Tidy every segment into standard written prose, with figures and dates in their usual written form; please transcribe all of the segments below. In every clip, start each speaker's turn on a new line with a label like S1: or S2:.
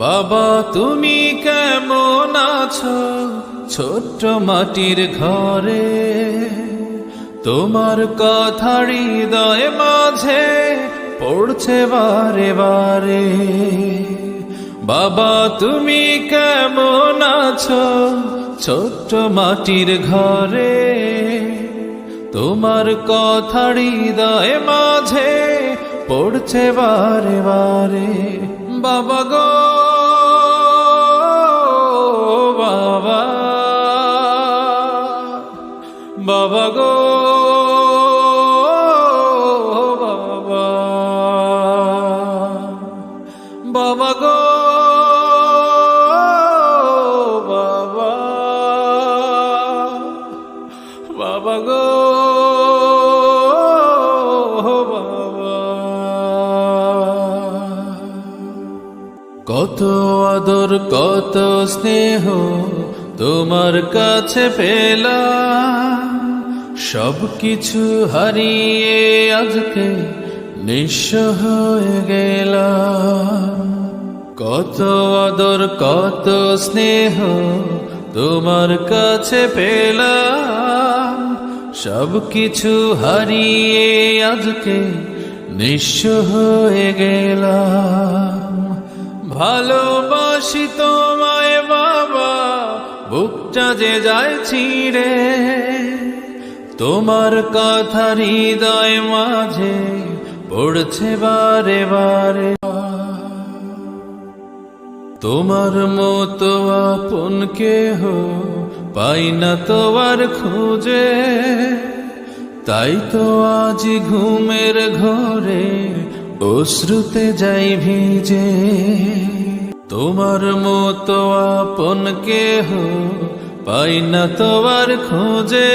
S1: বাবা তুমি কেমন আছো ছোট্ট মাটির ঘরে, তোমার কথা হৃদয় মাঝে পড়ছে বারে বারে। বাবা তুমি কেমন আছো ছোট্ট মাটির ঘরে, তোমার কথা হৃদয় মাঝে পড়ছে বারে বারে। বাবা গো বাবা, বাবা গো বাবা, বাবা গো বাবা, বাবা গো বাবা। কত আদর কত স্নেহ তোমার কাছে পেলাম, সবকিছু হারিয়ে আজকে নিঃস্ব হয়ে গেলাম। কত আদর কত স্নেহ তোমার কাছে পেলাম, সবকিছু হারিয়ে আজকে নিঃস্ব হয়ে গেলাম। ভালোবাসি তোমায় বাবা, বুকটা যে যায় ছিঁড়ে, তোমার কথা হৃদয় মাঝে পড়ছে বারে বারে। তোমার মতো আপন কেহ পাই না তো আর খুঁজে, তাই তো আজ ঘুমের ঘরে অশ্রুতে যাই ভিজে। তোমার মতো আপন কেহ পাই না তো আর খুঁজে,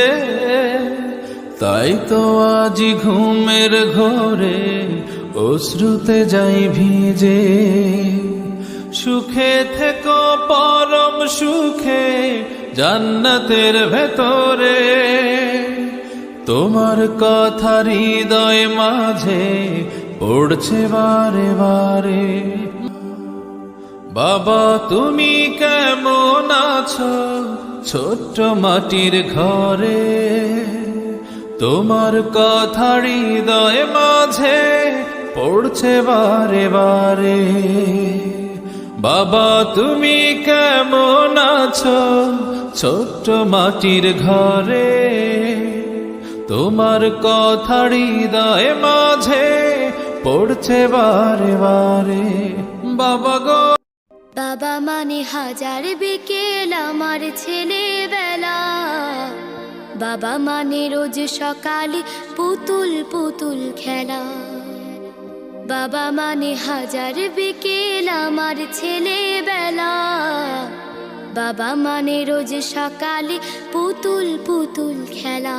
S1: তাই তো আজ ঘুমের ঘরে অশ্রুতে যাই ভিজে। সুখে থেকো পরম সুখে জান্নাতের ভেতরে, তোমার কথা হৃদয় মাঝে পড়ছে বারে বারে। বাবা তুমি কেমন আছো ছোট্ট মাটির ঘরে, তোমার কথা হৃদয় মাঝে পড়ছে বারে বারে। বাবা তুমি কেমন আছো ছোট্ট মাটির ঘরে, তোমার কথা হৃদয় মাঝে পড়ছে বারে বারে। বাবা গো
S2: বাবা মানে হাজার বিকেল আমার ছেলেবেলা, বাবা মানে রোজ সকালে পুতুল পুতুল খেলা। বাবা মানে হাজার বিকেল আমার ছেলেবেলা, বাবা মানে রোজ সকালে পুতুল পুতুল খেলা।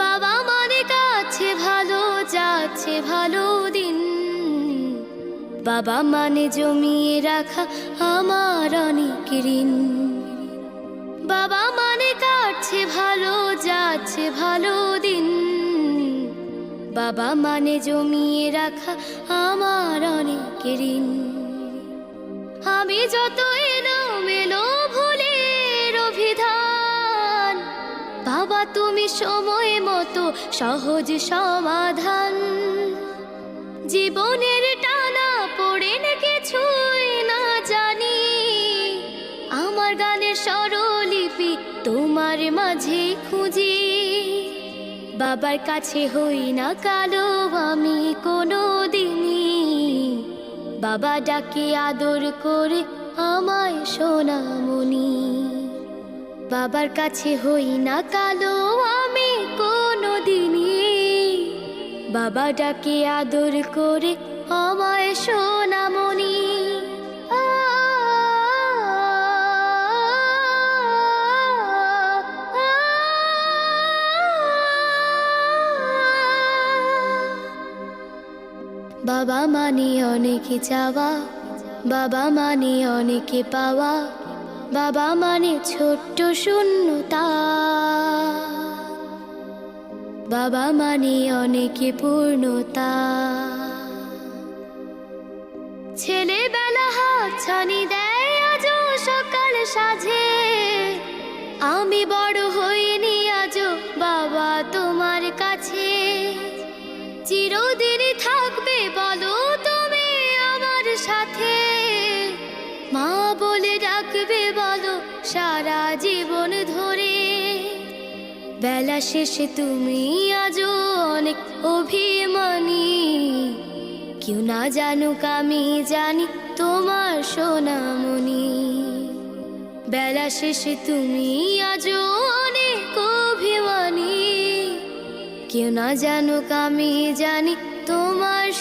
S2: বাবা মানে কাছে ভালো যাচ্ছে ভালো দিন, বাবা মানে জমিয়ে রাখা আমার অনেক ঋণ। বাবা মানে কাটছে ভালো যাচ্ছে ভালো দিন, বাবা মানে জমিয়ে রাখা আমার অনেক ঋণ। আমি যত এলোমেলো ভুলের অভিধান, বাবা তুমি সময় মতো সহজ সমাধান। জীবনের টানা পড়ে কিছুই না জানি, আমার গানের স্বরলিপি তোমার মাঝে খুঁজি। বাবার কাছে হই না কালো আমি কোনো দিনই, বাবা ডাকে আদর করে আমায় সোনামণি। বাবার কাছে হই না কালো আমি কোনো দিনই, বাবা ডাকে আদর করে আমায় সোনামণি। বাবা মানে অনেক চাওয়া, বাবা মানে অনেকে পাওয়া, বাবা মানে ছোট্ট শূন্যতা। বাবা মানে অনেকে পূর্ণতা। ছেলেবেলা বেলা শেষে তুমি আজও অনেক অভিমানী। কেউ না জানুক আমি জানি তোমার সোনামণি। বেলা শেষে তুমি আজও অনেক অভিমানী। কেউ না জানুক আমি জানি তোমার